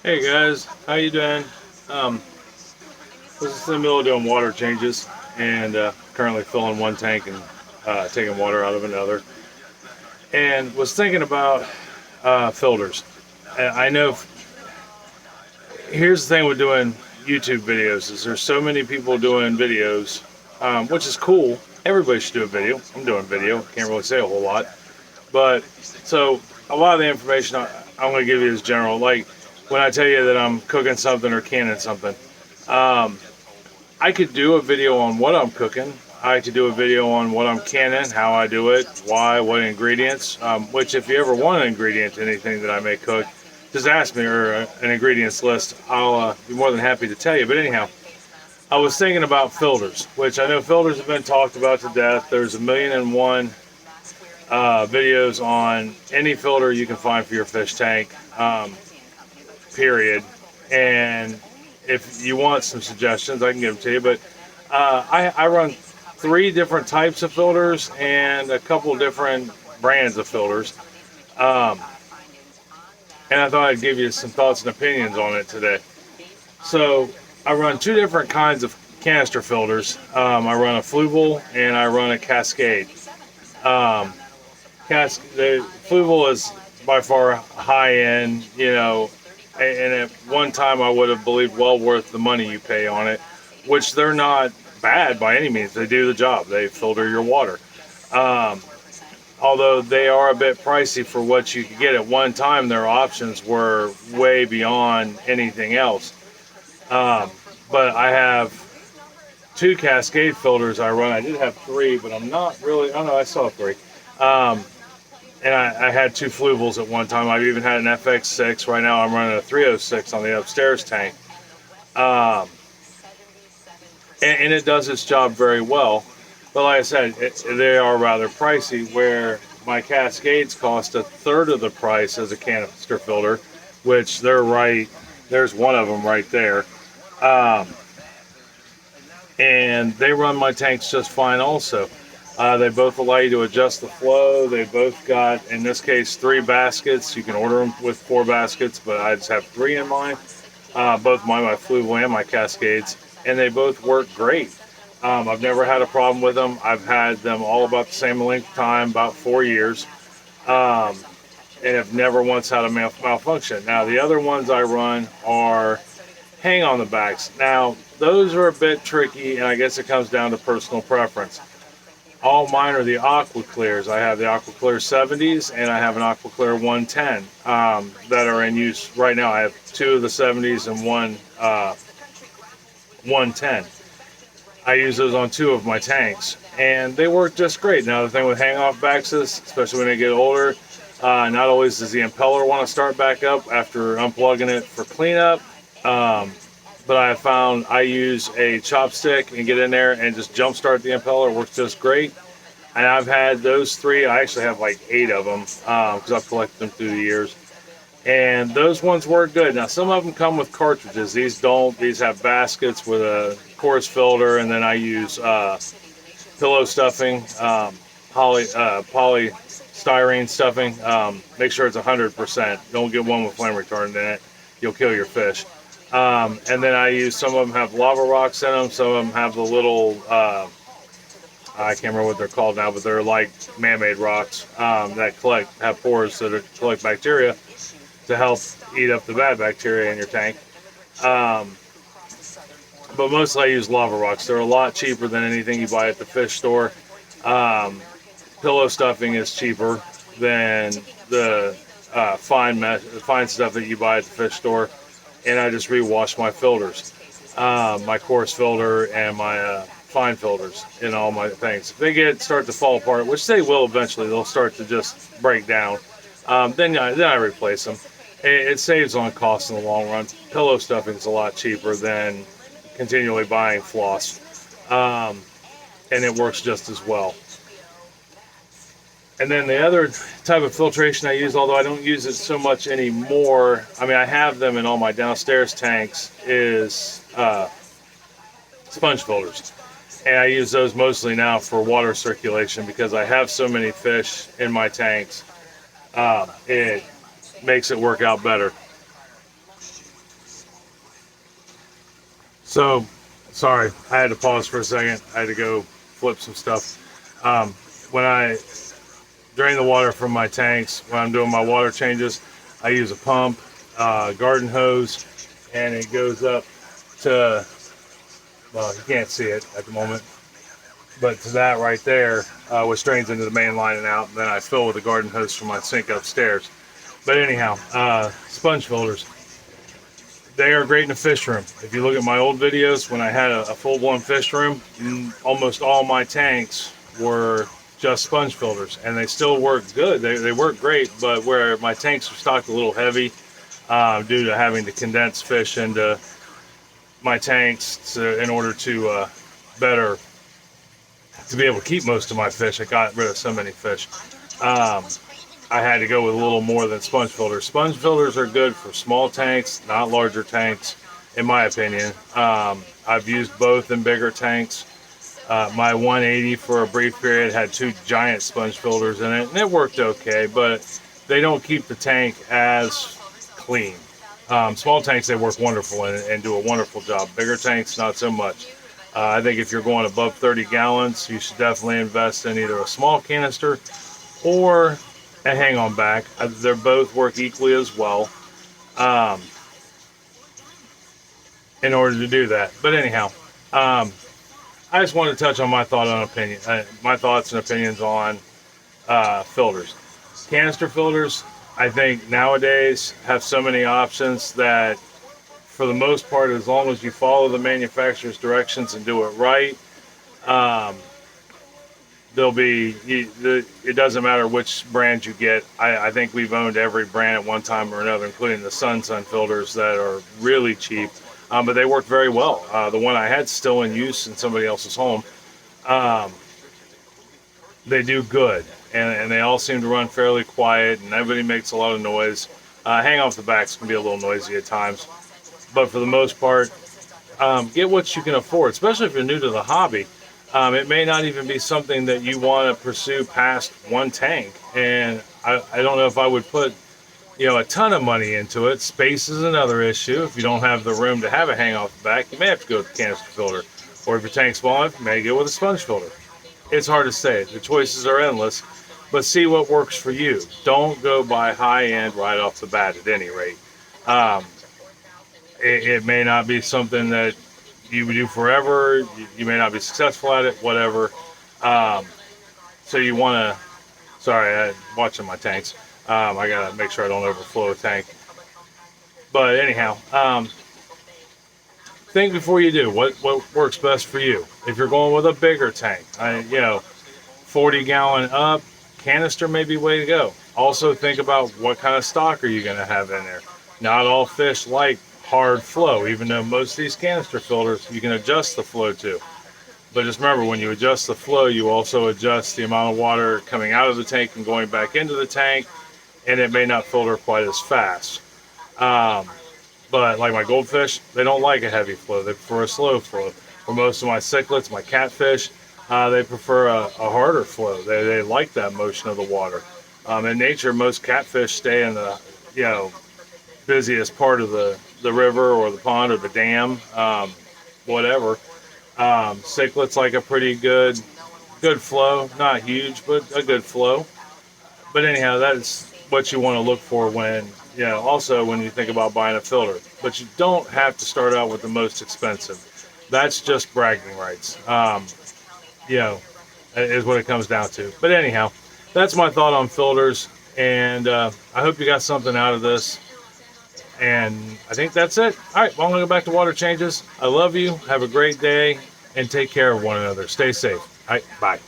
Hey guys, how you doing? Um, was in the middle of doing water changes and currently filling one tank and taking water out of another. And was thinking about filters. I know. Here's the thing with doing YouTube videos: is there's so many people doing videos, which is cool. Everybody should do a video. I'm doing video. Can't really say a whole lot, but so a lot of the information I'm going to give you is general. Like when I tell you that I'm cooking something or canning something. Um, I could do a video on what I'm cooking. I could do a video on what I'm canning, how I do it, why, what ingredients. Which, if you ever want an ingredient to anything that I may cook, just ask me or an ingredients list. I'll be more than happy to tell you. But anyhow, I was thinking about filters, which I know filters have been talked about to death. There's a million and one videos on any filter you can find for your fish tank. Period. And if you want some suggestions, I can give them to you. But I run three different types of filters and a couple different brands of filters. Um, and I thought I'd give you some thoughts and opinions on it today. So I run two different kinds of canister filters. I run a Fluval and I run a Cascade. Um, the Fluval is by far high end, and at one time I would have believed well worth the money you pay on it, which they're not bad by any means. They do the job. They filter your water. Um, Although they are a bit pricey for what you could get at one time, their options were way beyond anything else. Um, but I have two Cascade filters I run. I did have three, but I'm not really. Oh no, I saw three. Um, and I had two Fluvals at one time. I've even had an FX6. Right now, I'm running a 306 on the upstairs tank. Um, and it does its job very well. But like I said, they are rather pricey, where my Cascades cost a third of the price as a canister filter, which they're right. There's one of them right there. Um, and they run my tanks just fine also. They both allow you to adjust the flow. They both got, in this case, three baskets. You can order them with four baskets, but I just have three in mine. Both my Fluval and my Cascades, and they both work great. I've never had a problem with them. I've had them all about the same length of time, about 4 years, um, and have never once had a malfunction. Now, the other ones I run are hang on the backs. Now, those are a bit tricky, and I guess it comes down to personal preference. All mine are the Aqua Clears. I have the Aqua Clear 70s and I have an Aqua Clear 110 that are in use right now. I have two of the 70s and one 110. I use those on two of my tanks, and they work just great. Now, the thing with hang-off backs is, especially when they get older, not always does the impeller want to start back up after unplugging it for cleanup. Um, but I have found I use a chopstick and get in there and just jump start the impeller. It works just great. And I've had those three. I actually have like 8 of them because I've collected them through the years. And those ones work good. Now, some of them come with cartridges. These don't. These have baskets with a coarse filter, and then I use pillow stuffing, polystyrene stuffing. Make sure it's 100%. Don't get one with flame retardant in it. You'll kill your fish. And then I use, some of them have lava rocks in them. Some of them have the little, I can't remember what they're called now, but they're like man-made rocks that have pores that collect bacteria to help eat up the bad bacteria in your tank. Um, but mostly I use lava rocks. They're a lot cheaper than anything you buy at the fish store. Um, Pillow stuffing is cheaper than the fine stuff that you buy at the fish store. And I just rewash my filters, my coarse filter and my fine filters in all my things. If they start to fall apart, which they will eventually, they'll start to just break down. Then I replace them. It saves on costs in the long run. Pillow stuffing is a lot cheaper than continually buying floss, and it works just as well. And then the other type of filtration I use, although I don't use it so much anymore, I mean, I have them in all my downstairs tanks, is sponge filters. And I use those mostly now for water circulation because I have so many fish in my tanks. It makes it work out better. So, sorry, I had to pause for a second. I had to go flip some stuff. When I drain the water from my tanks, when I'm doing my water changes, I use a pump, garden hose, and it goes up to, well, you can't see it at the moment, but to that right there, which drains into the main line and out. And then I fill with the garden hose from my sink upstairs. But anyhow, sponge filters. They are great in a fish room. If you look at my old videos, when I had a full-blown fish room, almost all my tanks were just sponge filters, and they still work good. They work great, but where my tanks are stocked a little heavy due to having to condense fish into my tanks in order to better to be able to keep most of my fish. I got rid of so many fish. I had to go with a little more than sponge filters. Sponge filters are good for small tanks, not larger tanks, in my opinion. I've used both in bigger tanks. My 180 for a brief period had 2 giant sponge filters in it, and it worked okay, but they don't keep the tank as clean. Small tanks, they work wonderful and do a wonderful job. Bigger tanks, not so much. I think if you're going above 30 gallons, you should definitely invest in either a small canister or a hang-on back. They both work equally as well in order to do that. But anyhow, I just wanted to touch on my thoughts and opinions on filters. Canister filters, I think nowadays have so many options that, for the most part, as long as you follow the manufacturer's directions and do it right, it doesn't matter which brand you get. I think we've owned every brand at one time or another, including the Sun filters that are really cheap, but they work very well. The one I had still in use in somebody else's home. They do good, and they all seem to run fairly quiet, and everybody makes a lot of noise. Hang off the backs can be a little noisy at times, but for the most part, get what you can afford, especially if you're new to the hobby. It may not even be something that you want to pursue past one tank, and I don't know if I would put a ton of money into it. Space is another issue. If you don't have the room to have a hang off the back, you may have to go with the canister filter, or if your tank's small enough, you may go with a sponge filter. It's hard to say. The choices are endless, but see what works for you. Don't go buy high end right off the bat at any rate. It may not be something that you would do forever. You may not be successful at it, whatever. So you want to, sorry, I'm watching my tanks. I got to make sure I don't overflow a tank. But anyhow, think before you do. What works best for you? If you're going with a bigger tank, 40 gallon up, canister may be way to go. Also think about what kind of stock are you going to have in there. Not all fish like hard flow, even though most of these canister filters you can adjust the flow to. But just remember, when you adjust the flow, you also adjust the amount of water coming out of the tank and going back into the tank, and it may not filter quite as fast. But like my goldfish, they don't like a heavy flow. They prefer a slow flow. For most of my cichlids, my catfish, they prefer a harder flow. They like that motion of the water. In nature, most catfish stay in the busiest part of the river or the pond or the dam, whatever. Cichlids like a pretty good flow, not huge, but a good flow. But anyhow, that's what you want to look for when also when you think about buying a filter. But you don't have to start out with the most expensive. That's just bragging rights. Is what it comes down to. But anyhow, that's my thought on filters, and I hope you got something out of this. And I think that's it. All right, well, I'm going to go back to water changes. I love you. Have a great day, and take care of one another. Stay safe. All right, bye.